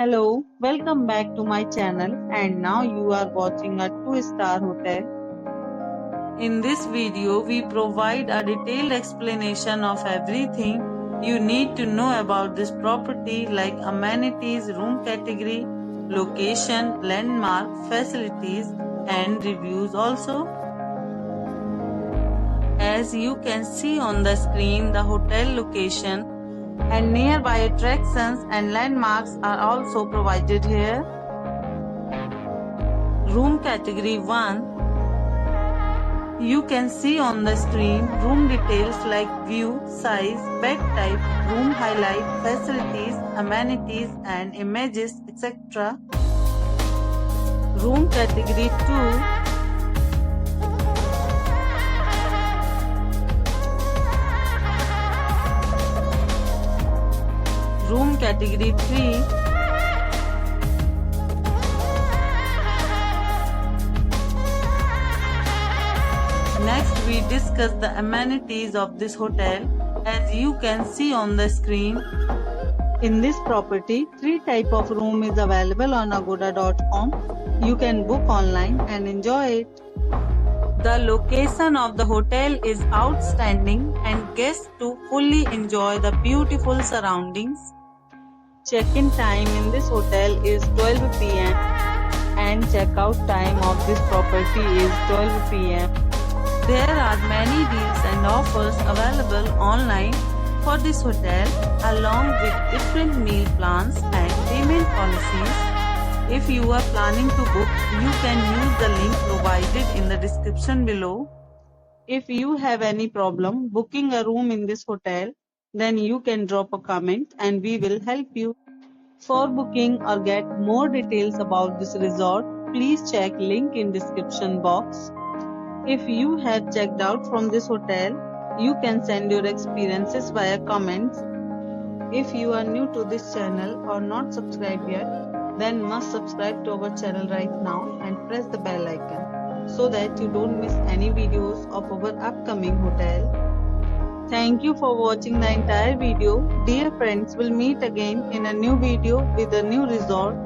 Hello, welcome back to my channel and now you are watching a 2-star hotel. In this video, we provide a detailed explanation of everything you need to know about this property like amenities, room category, location, landmark, facilities and reviews also. As you can see on the screen, the hotel location and nearby attractions and landmarks are also provided here. Room category 1. You can see on the screen room details like view, size, bed type, room highlight, facilities, amenities and images, etc. Room category 2. Room category 3. Next we discuss the amenities of this hotel. As you can see on the screen, in this property 3 type of room is available on agoda.com. You can book online and enjoy it. The location of the hotel is outstanding and guests to fully enjoy the beautiful surroundings. Check-in time in this hotel is 12 p.m. and check-out time of this property is 12 p.m. There are many deals and offers available online for this hotel along with different meal plans and payment policies. If you are planning to book, you can use the link provided in the description below. If you have any problem booking a room in this hotel, then you can drop a comment and we will help you. For booking or get more details about this resort, please check link in description box. If you have checked out from this hotel, you can send your experiences via comments. If you are new to this channel or not subscribed yet, then must subscribe to our channel right now and press the bell icon so that you don't miss any videos of our upcoming hotel. Thank you for watching the entire video. Dear friends, we'll meet again in a new video with a new resort.